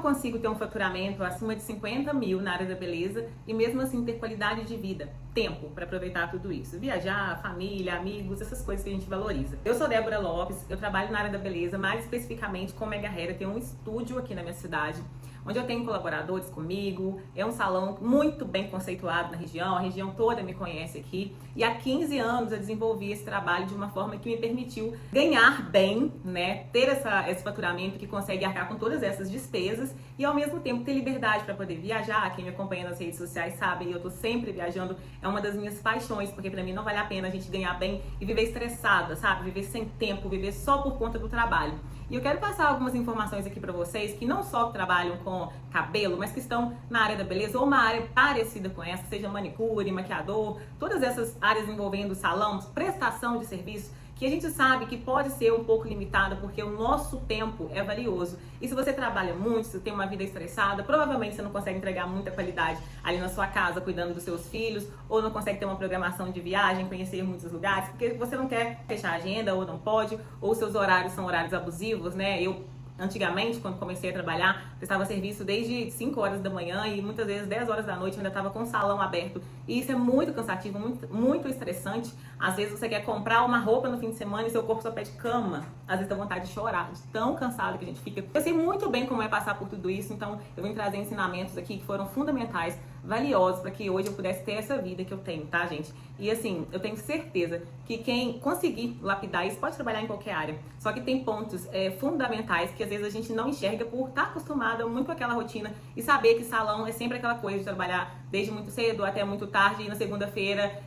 consigo ter um faturamento acima de 50 mil na área da beleza e mesmo assim ter qualidade de vida, tempo para aproveitar tudo isso. Viajar, família, amigos, essas coisas que a gente valoriza. Eu sou Débora Lopes, eu trabalho na área da beleza, mais especificamente com Mega Hair. Eu tenho um estúdio aqui na minha cidade, onde eu tenho colaboradores comigo. É um salão muito bem conceituado na região, a região toda me conhece aqui. E há 15 anos eu desenvolvi esse trabalho de uma forma que me permitiu ganhar bem, né? Ter esse faturamento que consegue arcar com todas essas despesas e ao mesmo tempo ter liberdade para poder viajar. Quem me acompanha nas redes sociais sabe, eu tô sempre viajando, é uma das minhas paixões, porque para mim não vale a pena a gente ganhar bem e viver estressada, sabe? Viver sem tempo, viver só por conta do trabalho. E eu quero passar algumas informações aqui para vocês que não só trabalham com cabelo, mas que estão na área da beleza ou uma área parecida com essa, seja manicure, maquiador, todas essas áreas envolvendo salão, prestação de serviço, que a gente sabe que pode ser um pouco limitada porque o nosso tempo é valioso. E se você trabalha muito, se você tem uma vida estressada, provavelmente você não consegue entregar muita qualidade ali na sua casa, cuidando dos seus filhos, ou não consegue ter uma programação de viagem, conhecer muitos lugares, porque você não quer fechar a agenda, ou não pode, ou seus horários são horários abusivos, né? Antigamente, quando comecei a trabalhar, prestava serviço desde 5 horas da manhã e muitas vezes 10 horas da noite eu ainda estava com o salão aberto. E isso é muito cansativo, muito estressante. Às vezes você quer comprar uma roupa no fim de semana e seu corpo só pede cama. Às vezes dá vontade de chorar, de tão cansado que a gente fica. Eu sei muito bem como é passar por tudo isso, então eu vim trazer ensinamentos aqui que foram fundamentais, valiosos, para que hoje eu pudesse ter essa vida que eu tenho, tá, gente? E assim, eu tenho certeza que quem conseguir lapidar isso pode trabalhar em qualquer área. Só que tem pontos fundamentais que às vezes a gente não enxerga por estar acostumada muito com aquela rotina e saber que salão é sempre aquela coisa de trabalhar desde muito cedo até muito tarde e na segunda-feira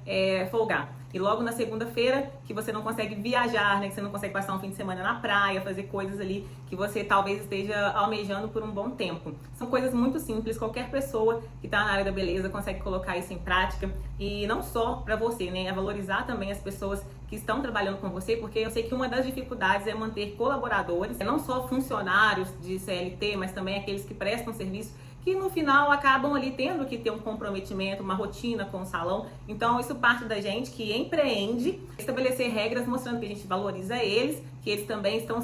folgar. E logo na segunda-feira que você não consegue viajar, né? Que você não consegue passar um fim de semana na praia, fazer coisas ali que você talvez esteja almejando por um bom tempo. São coisas muito simples, qualquer pessoa que está na área da beleza consegue colocar isso em prática. E não só para você, né? É valorizar também as pessoas que estão trabalhando com você, porque eu sei que uma das dificuldades é manter colaboradores, não só funcionários de CLT, mas também aqueles que prestam serviço, que no final acabam ali tendo que ter um comprometimento, uma rotina com o salão. Então isso parte da gente que empreende, estabelecer regras mostrando que a gente valoriza eles, que eles também estão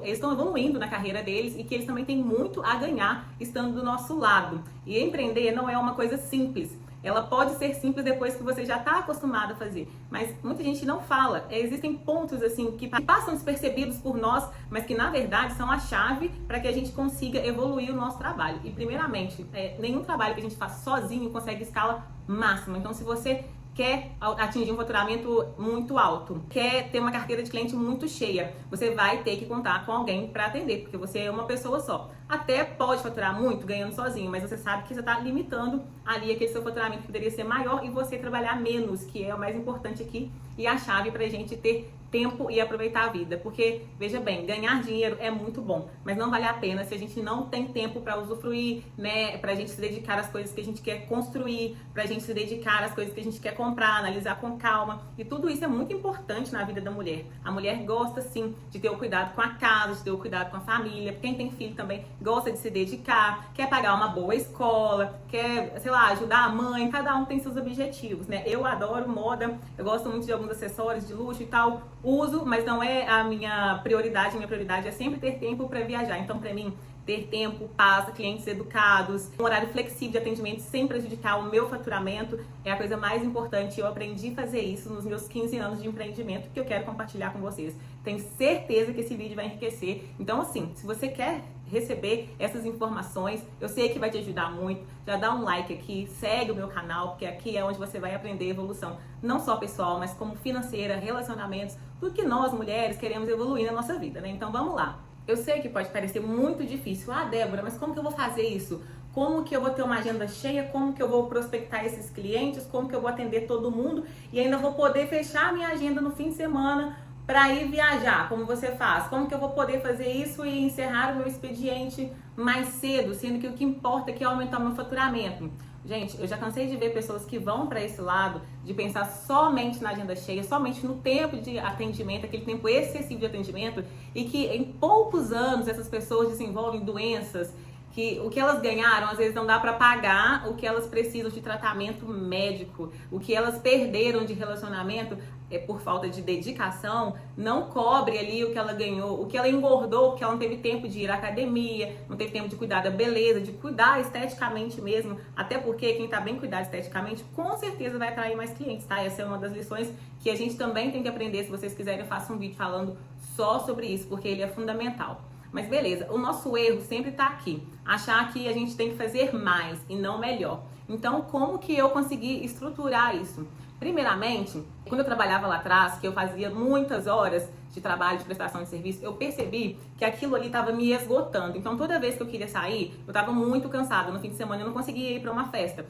evoluindo na carreira deles e que eles também têm muito a ganhar estando do nosso lado. E empreender não é uma coisa simples. Ela pode ser simples depois que você já está acostumado a fazer, mas muita gente não fala. Existem pontos assim que passam despercebidos por nós, mas que na verdade são a chave para que a gente consiga evoluir o nosso trabalho. E primeiramente, nenhum trabalho que a gente faz sozinho consegue escala máxima. Então se você quer atingir um faturamento muito alto, quer ter uma carteira de cliente muito cheia, você vai ter que contar com alguém para atender, porque você é uma pessoa só. Até pode faturar muito ganhando sozinho, mas você sabe que você está limitando ali aquele seu faturamento que poderia ser maior e você trabalhar menos, que é o mais importante aqui e a chave para a gente ter tempo e aproveitar a vida. Porque, veja bem, ganhar dinheiro é muito bom, mas não vale a pena se a gente não tem tempo para usufruir, né? Pra gente se dedicar às coisas que a gente quer construir, pra gente se dedicar às coisas que a gente quer comprar, analisar com calma. E tudo isso é muito importante na vida da mulher. A mulher gosta, sim, de ter o cuidado com a casa, de ter o cuidado com a família. Quem tem filho também gosta de se dedicar, quer pagar uma boa escola, quer, sei lá, ajudar a mãe. Cada um tem seus objetivos, né? Eu adoro moda, eu gosto muito de alguns acessórios de luxo e tal, uso, mas não é a minha prioridade. A minha prioridade é sempre ter tempo para viajar. Então, para mim, ter tempo, paz, clientes educados, um horário flexível de atendimento sem prejudicar o meu faturamento é a coisa mais importante. Eu aprendi a fazer isso nos meus 15 anos de empreendimento que eu quero compartilhar com vocês. Tenho certeza que esse vídeo vai enriquecer. Então, assim, se você quer receber essas informações, eu sei que vai te ajudar muito. Já dá um like aqui, segue o meu canal, porque aqui é onde você vai aprender evolução, não só pessoal, mas como financeira, relacionamentos, tudo que nós mulheres queremos evoluir na nossa vida, né? Então vamos lá. Eu sei que pode parecer muito difícil. Ah, Débora, mas como que eu vou fazer isso? Como que eu vou ter uma agenda cheia? Como que eu vou prospectar esses clientes? Como que eu vou atender todo mundo? E ainda vou poder fechar minha agenda no fim de semana para ir viajar, como você faz? Como que eu vou poder fazer isso e encerrar o meu expediente mais cedo, sendo que o que importa aqui é aumentar o meu faturamento? Gente, eu já cansei de ver pessoas que vão para esse lado de pensar somente na agenda cheia, somente no tempo de atendimento, aquele tempo excessivo de atendimento, e que em poucos anos essas pessoas desenvolvem doenças que o que elas ganharam, às vezes não dá para pagar o que elas precisam de tratamento médico, o que elas perderam de relacionamento por falta de dedicação, não cobre ali o que ela ganhou, o que ela engordou, porque ela não teve tempo de ir à academia, não teve tempo de cuidar da beleza, de cuidar esteticamente mesmo, até porque quem tá bem cuidado esteticamente, com certeza vai atrair mais clientes, tá? Essa é uma das lições que a gente também tem que aprender. Se vocês quiserem, eu faço um vídeo falando só sobre isso, porque ele é fundamental. Mas beleza, o nosso erro sempre tá aqui, achar que a gente tem que fazer mais e não melhor. Então, como que eu consegui estruturar isso? Primeiramente, quando eu trabalhava lá atrás, que eu fazia muitas horas de trabalho, de prestação de serviço, eu percebi que aquilo ali estava me esgotando. Então, toda vez que eu queria sair, eu estava muito cansada. No fim de semana, eu não conseguia ir para uma festa.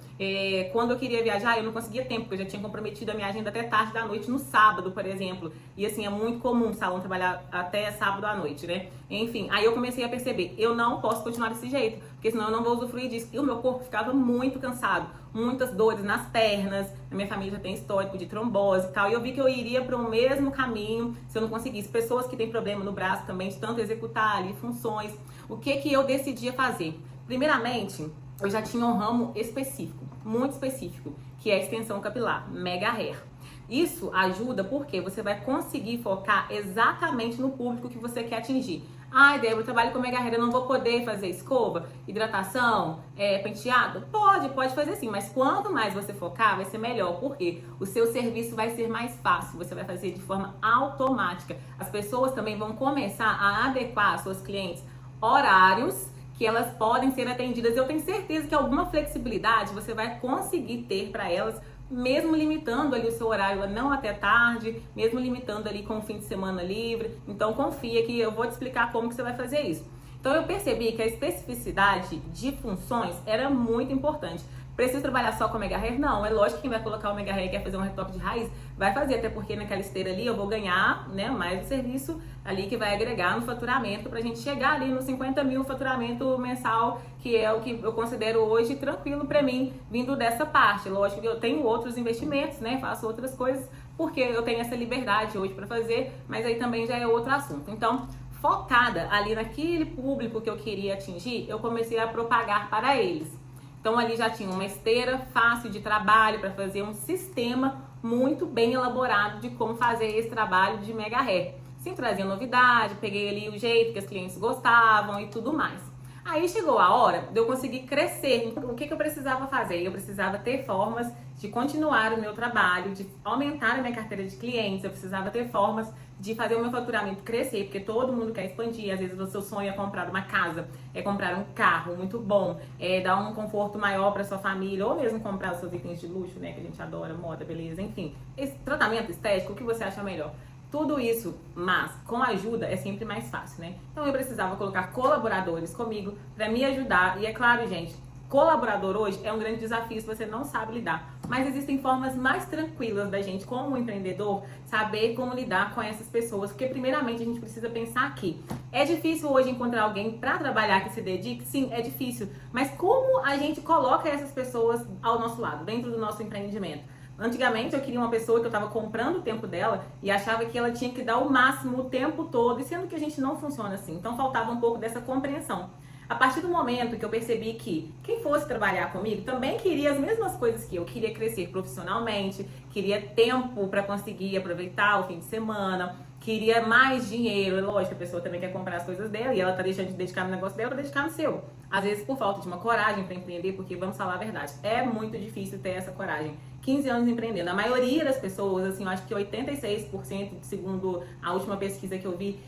Quando eu queria viajar, eu não conseguia tempo, porque eu já tinha comprometido a minha agenda até tarde da noite, no sábado, por exemplo. E assim, é muito comum o salão trabalhar até sábado à noite, né? Enfim, aí eu comecei a perceber, eu não posso continuar desse jeito, porque senão eu não vou usufruir disso. E o meu corpo ficava muito cansado, muitas dores nas pernas, a minha família já tem histórico de trombose e tal, e eu vi que eu iria para o mesmo caminho se eu não conseguisse. Pessoas que têm problema no braço também, de tanto executar ali funções. O que que eu decidia fazer? Primeiramente, eu já tinha um ramo específico, muito específico, que é a extensão capilar, Mega Hair. Isso ajuda porque você vai conseguir focar exatamente no público que você quer atingir. Ai, Débora, eu trabalho com Mega Hair, eu não vou poder fazer escova, hidratação, penteado? Pode fazer sim, mas quanto mais você focar, vai ser melhor, porque o seu serviço vai ser mais fácil, você vai fazer de forma automática. As pessoas também vão começar a adequar aos seus clientes horários que elas podem ser atendidas. Eu tenho certeza que alguma flexibilidade você vai conseguir ter para elas, mesmo limitando ali o seu horário não até tarde, mesmo limitando ali com o fim de semana livre. Então confia que eu vou te explicar como que você vai fazer isso. Então eu percebi que a especificidade de funções era muito importante. Preciso trabalhar só com Mega Hair? Não, é lógico que quem vai colocar o Mega Hair e quer fazer um retoque de raiz, vai fazer, até porque naquela esteira ali eu vou ganhar, né, mais o serviço ali que vai agregar no faturamento pra gente chegar ali nos 50 mil faturamento mensal, que é o que eu considero hoje tranquilo pra mim, vindo dessa parte. Lógico que eu tenho outros investimentos, né, faço outras coisas, porque eu tenho essa liberdade hoje pra fazer, mas aí também já é outro assunto. Então, focada ali naquele público que eu queria atingir, eu comecei a propagar para eles. Então ali já tinha uma esteira fácil de trabalho para fazer um sistema muito bem elaborado de como fazer esse trabalho de Mega Hair. Sim, trazia novidade, peguei ali o jeito que os clientes gostavam e tudo mais. Aí chegou a hora de eu conseguir crescer. O que eu precisava fazer? Eu precisava ter formas de continuar o meu trabalho, de aumentar a minha carteira de clientes, eu precisava ter formas de fazer o meu faturamento crescer, porque todo mundo quer expandir. Às vezes o seu sonho é comprar uma casa, é comprar um carro muito bom, é dar um conforto maior para sua família, ou mesmo comprar os seus itens de luxo, né, que a gente adora, moda, beleza, enfim. Esse tratamento estético, o que você acha melhor? Tudo isso, mas com ajuda é sempre mais fácil, né? Então eu precisava colocar colaboradores comigo para me ajudar. E é claro, gente, colaborador hoje é um grande desafio se você não sabe lidar. Mas existem formas mais tranquilas da gente, como empreendedor, saber como lidar com essas pessoas. Porque primeiramente a gente precisa pensar aqui. É difícil hoje encontrar alguém para trabalhar que se dedique? Sim, é difícil. Mas como a gente coloca essas pessoas ao nosso lado, dentro do nosso empreendimento? Antigamente eu queria uma pessoa que eu estava comprando o tempo dela e achava que ela tinha que dar o máximo o tempo todo, e sendo que a gente não funciona assim. Então faltava um pouco dessa compreensão. A partir do momento que eu percebi que quem fosse trabalhar comigo também queria as mesmas coisas que eu, queria crescer profissionalmente, queria tempo para conseguir aproveitar o fim de semana, queria mais dinheiro. É lógico, a pessoa também quer comprar as coisas dela e ela tá deixando de dedicar no negócio dela para dedicar no seu. Às vezes por falta de uma coragem para empreender, porque vamos falar a verdade, é muito difícil ter essa coragem. 15 anos empreendendo. A maioria das pessoas, assim, eu acho que 86%, segundo a última pesquisa que eu vi,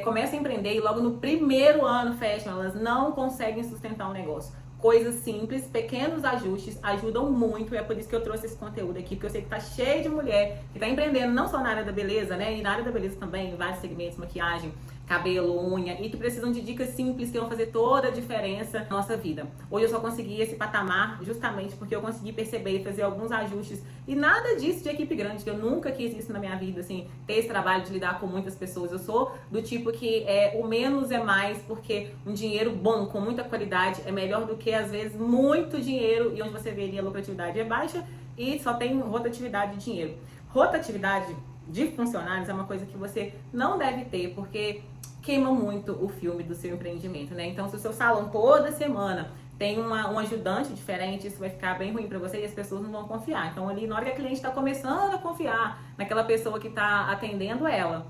começa a empreender e logo no primeiro ano fecham, elas não conseguem sustentar um negócio. Coisas simples, pequenos ajustes ajudam muito, e é por isso que eu trouxe esse conteúdo aqui, porque eu sei que tá cheio de mulher que tá empreendendo não só na área da beleza, né, e na área da beleza também, em vários segmentos, maquiagem, cabelo, unha, e que precisam de dicas simples que vão fazer toda a diferença na nossa vida. Hoje eu só consegui esse patamar justamente porque eu consegui perceber e fazer alguns ajustes, e nada disso de equipe grande, que eu nunca quis isso na minha vida, assim, ter esse trabalho de lidar com muitas pessoas. Eu sou do tipo que o menos é mais, porque um dinheiro bom, com muita qualidade, é melhor do que, às vezes, muito dinheiro, e onde você vê ali a lucratividade é baixa e só tem rotatividade de dinheiro. Rotatividade de funcionários é uma coisa que você não deve ter, porque queima muito o filme do seu empreendimento, né? Então, se o seu salão toda semana tem um ajudante diferente, isso vai ficar bem ruim para você e as pessoas não vão confiar. Então, ali, na hora que a cliente está começando a confiar naquela pessoa que está atendendo ela,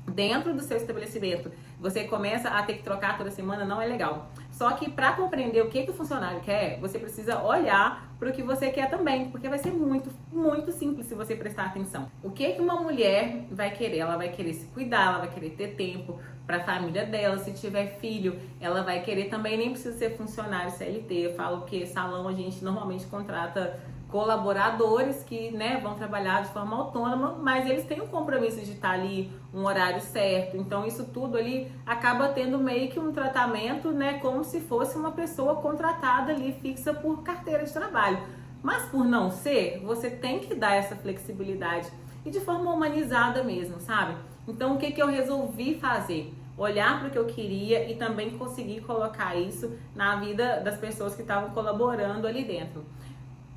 dentro do seu estabelecimento, você começa a ter que trocar toda semana, não é legal. Só que para compreender o que o funcionário quer, você precisa olhar para o que você quer também, porque vai ser muito, muito simples se você prestar atenção. O que uma mulher vai querer? Ela vai querer se cuidar, ela vai querer ter tempo para a família dela, se tiver filho, ela vai querer também, nem precisa ser funcionário CLT. Eu falo que salão a gente normalmente contrata colaboradores que, né, vão trabalhar de forma autônoma, mas eles têm um compromisso de estar ali um horário certo. Então isso tudo ali acaba tendo meio que um tratamento, né, como se fosse uma pessoa contratada ali fixa por carteira de trabalho. Mas por não ser, você tem que dar essa flexibilidade e de forma humanizada mesmo, sabe? Então o que eu resolvi fazer? Olhar para o que eu queria e também conseguir colocar isso na vida das pessoas que estavam colaborando ali dentro.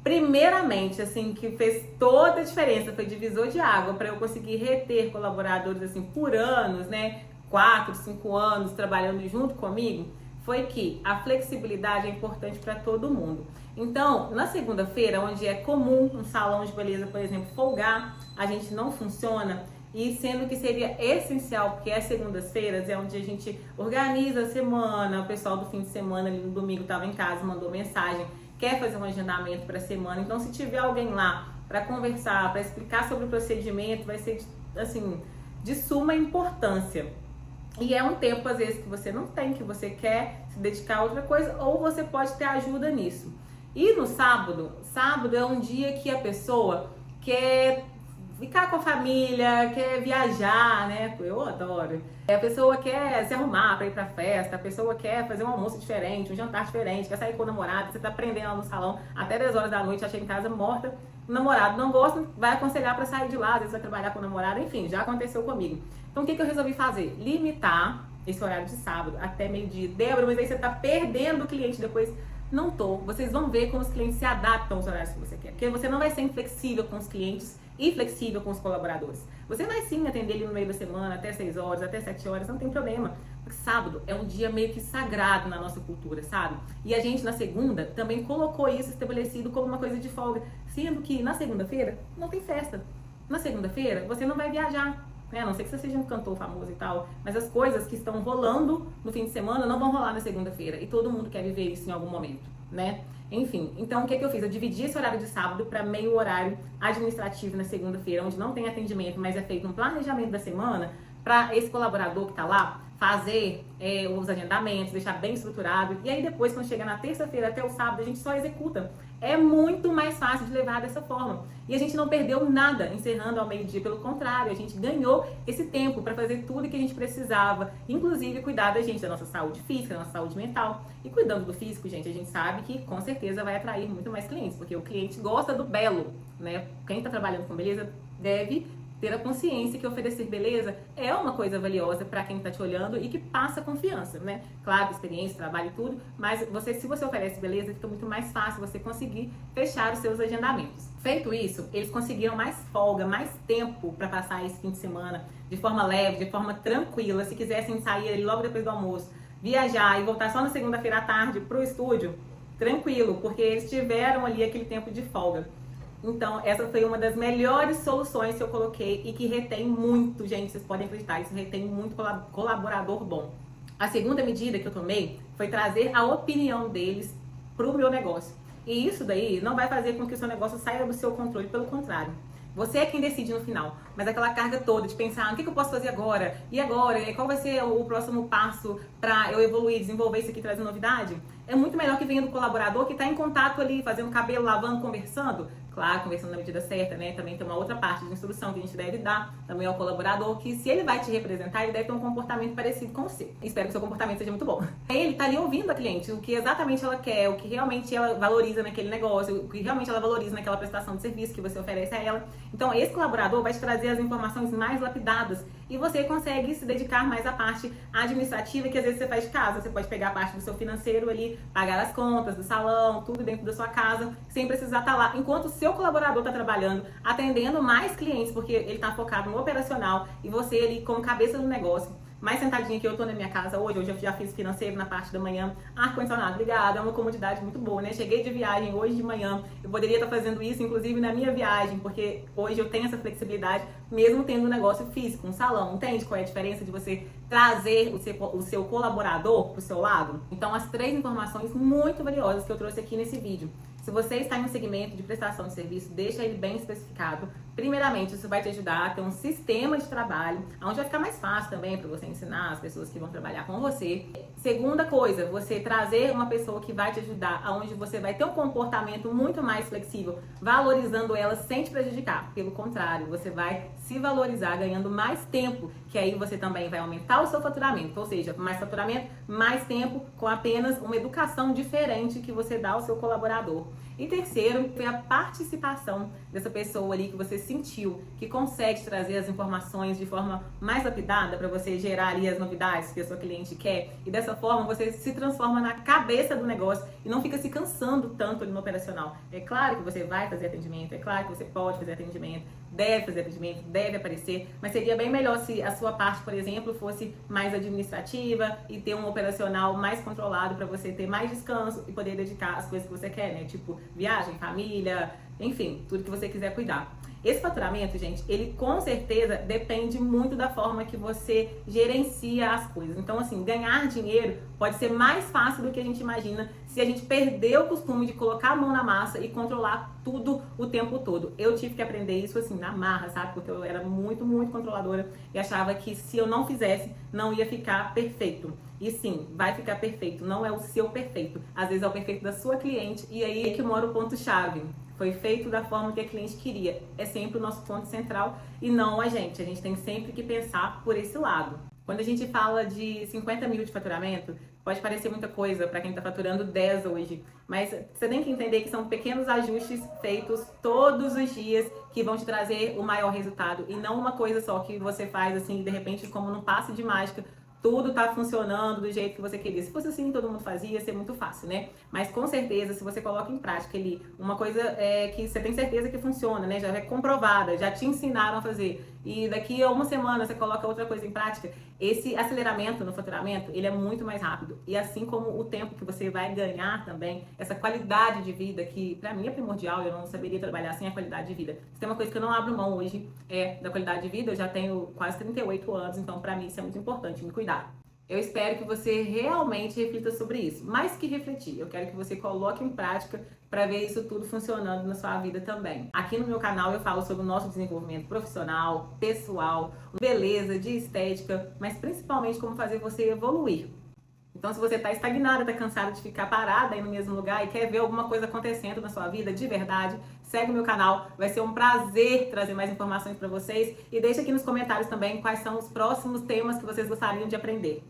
Primeiramente, assim, que fez toda a diferença, foi divisor de água para eu conseguir reter colaboradores, assim, por anos, né, 4, 5 anos trabalhando junto comigo, foi que a flexibilidade é importante para todo mundo. Então, na segunda-feira, onde é comum um salão de beleza, por exemplo, folgar, a gente não funciona, e sendo que seria essencial, porque as segundas-feiras é onde a gente organiza a semana, o pessoal do fim de semana, ali no domingo, estava em casa, mandou mensagem, quer fazer um agendamento para a semana. Então, se tiver alguém lá para conversar, para explicar sobre o procedimento, vai ser, assim, de suma importância. E é um tempo, às vezes, que você não tem, que você quer se dedicar a outra coisa, ou você pode ter ajuda nisso. E no sábado é um dia que a pessoa quer ficar com a família, quer viajar, né? Eu adoro. A pessoa quer se arrumar para ir pra festa, a pessoa quer fazer um almoço diferente, um jantar diferente, quer sair com o namorado, você tá prendendo ela no salão até 10 horas da noite, já chega em casa morta, o namorado não gosta, vai aconselhar para sair de lá, às vezes vai trabalhar com o namorado, enfim, já aconteceu comigo. Então o que eu resolvi fazer? Limitar esse horário de sábado até meio-dia. Débora, mas aí você tá perdendo o cliente depois. Não tô. Vocês vão ver como os clientes se adaptam aos horários que você quer. Porque você não vai ser inflexível com os clientes e flexível com os colaboradores. Você vai sim atender ele no meio da semana, até 6 horas, até 7 horas, não tem problema. Porque sábado é um dia meio que sagrado na nossa cultura, sabe? E a gente na segunda também colocou isso estabelecido como uma coisa de folga. Sendo que na segunda-feira não tem festa. Na segunda-feira você não vai viajar. A não ser que você seja um cantor famoso e tal, mas as coisas que estão rolando no fim de semana não vão rolar na segunda-feira, e todo mundo quer viver isso em algum momento, né? Enfim, então o que eu fiz? Eu dividi esse horário de sábado para meio horário administrativo na segunda-feira, onde não tem atendimento, mas é feito um planejamento da semana para esse colaborador que está lá fazer os agendamentos, deixar bem estruturado, e aí depois, quando chega na terça-feira até o sábado, a gente só executa. É muito mais fácil de levar dessa forma. E a gente não perdeu nada encerrando ao meio-dia, pelo contrário, a gente ganhou esse tempo para fazer tudo que a gente precisava, inclusive cuidar da gente, da nossa saúde física, da nossa saúde mental. E cuidando do físico, gente, a gente sabe que com certeza vai atrair muito mais clientes, porque o cliente gosta do belo, né? Quem está trabalhando com beleza deve ter a consciência que oferecer beleza é uma coisa valiosa para quem está te olhando e que passa confiança, né? Claro, experiência, trabalho e tudo, mas se você oferece beleza, fica muito mais fácil você conseguir fechar os seus agendamentos. Feito isso, eles conseguiram mais folga, mais tempo para passar esse fim de semana de forma leve, de forma tranquila. Se quisessem sair ali logo depois do almoço, viajar e voltar só na segunda-feira à tarde para o estúdio, tranquilo, porque eles tiveram ali aquele tempo de folga. Então, essa foi uma das melhores soluções que eu coloquei e que retém muito, gente, vocês podem acreditar, isso retém muito colaborador bom. A segunda medida que eu tomei foi trazer a opinião deles para o meu negócio. E isso daí não vai fazer com que o seu negócio saia do seu controle, pelo contrário. Você é quem decide no final, mas aquela carga toda de pensar, o que eu posso fazer agora? E agora? Qual vai ser o próximo passo para eu evoluir, desenvolver isso aqui, trazer novidade? É muito melhor que venha do colaborador que está em contato ali, fazendo cabelo, lavando, conversando. Claro, conversando na medida certa, né? Também tem uma outra parte de instrução que a gente deve dar também ao colaborador, que se ele vai te representar, ele deve ter um comportamento parecido com o seu. Espero que o seu comportamento seja muito bom. Ele tá ali ouvindo a cliente, o que exatamente ela quer, o que realmente ela valoriza naquele negócio, o que realmente ela valoriza naquela prestação de serviço que você oferece a ela. Então, esse colaborador vai te trazer as informações mais lapidadas e você consegue se dedicar mais à parte administrativa, que às vezes você faz de casa. Você pode pegar a parte do seu financeiro ali, pagar as contas do salão, tudo dentro da sua casa, sem precisar estar lá. Enquanto o seu colaborador está trabalhando, atendendo mais clientes, porque ele está focado no operacional e você ali como cabeça do negócio, mais sentadinha que eu tô na minha casa hoje eu já fiz financeiro na parte da manhã, ar-condicionado ligado, é uma comodidade muito boa, né? Cheguei de viagem hoje de manhã, eu poderia estar fazendo isso, inclusive, na minha viagem, porque hoje eu tenho essa flexibilidade, mesmo tendo um negócio físico, um salão. Entende qual é a diferença de você trazer o seu colaborador pro seu lado? Então, as 3 informações muito valiosas que eu trouxe aqui nesse vídeo. Se você está em um segmento de prestação de serviço, deixa ele bem especificado. Primeiramente, isso vai te ajudar a ter um sistema de trabalho, onde vai ficar mais fácil também para você ensinar as pessoas que vão trabalhar com você. Segunda coisa, você trazer uma pessoa que vai te ajudar, onde você vai ter um comportamento muito mais flexível, valorizando ela sem te prejudicar. Pelo contrário, você vai se valorizar ganhando mais tempo, que aí você também vai aumentar o seu faturamento. Ou seja, mais faturamento, mais tempo, com apenas uma educação diferente que você dá ao seu colaborador. E terceiro, foi a participação dessa pessoa ali que você sentiu, que consegue trazer as informações de forma mais lapidada para você gerar ali as novidades que a sua cliente quer. E dessa forma você se transforma na cabeça do negócio e não fica se cansando tanto ali no operacional. É claro que você vai fazer atendimento, é claro que você pode fazer atendimento, deve fazer atendimento, deve aparecer, mas seria bem melhor se a sua parte, por exemplo, fosse mais administrativa e ter um operacional mais controlado para você ter mais descanso e poder dedicar as coisas que você quer, né? Tipo viagem, família, enfim, tudo que você quiser cuidar. Esse faturamento, gente, ele com certeza depende muito da forma que você gerencia as coisas. Então, assim, ganhar dinheiro pode ser mais fácil do que a gente imagina se a gente perder o costume de colocar a mão na massa e controlar tudo o tempo todo. Eu tive que aprender isso, assim, na marra, sabe? Porque eu era muito, muito controladora e achava que se eu não fizesse, não ia ficar perfeito. E sim, vai ficar perfeito, não é o seu perfeito. Às vezes é o perfeito da sua cliente e aí é que mora o ponto-chave. Foi feito da forma que a cliente queria. É sempre o nosso ponto central e não a gente. A gente tem sempre que pensar por esse lado. Quando a gente fala de 50 mil de faturamento, pode parecer muita coisa para quem está faturando 10 hoje. Mas você tem que entender que são pequenos ajustes feitos todos os dias que vão te trazer o maior resultado. E não uma coisa só que você faz assim, de repente, como num passe de mágica, tudo tá funcionando do jeito que você queria. Se fosse assim, todo mundo fazia, ia ser muito fácil, né? Mas com certeza, se você coloca em prática ali uma coisa que você tem certeza que funciona, né? Já é comprovada, já te ensinaram a fazer. E daqui a uma semana você coloca outra coisa em prática, esse aceleramento no faturamento, ele é muito mais rápido. E assim como o tempo que você vai ganhar também, essa qualidade de vida que pra mim é primordial, eu não saberia trabalhar sem a qualidade de vida. Se tem uma coisa que eu não abro mão hoje, é da qualidade de vida. Eu já tenho quase 38 anos, então pra mim isso é muito importante, me cuidar. Eu espero que você realmente reflita sobre isso. Mais que refletir, eu quero que você coloque em prática para ver isso tudo funcionando na sua vida também. Aqui no meu canal eu falo sobre o nosso desenvolvimento profissional, pessoal, beleza, de estética, mas principalmente como fazer você evoluir. Então, se você está estagnada, está cansada de ficar parada aí no mesmo lugar e quer ver alguma coisa acontecendo na sua vida de verdade, segue o meu canal. Vai ser um prazer trazer mais informações para vocês. E deixa aqui nos comentários também quais são os próximos temas que vocês gostariam de aprender.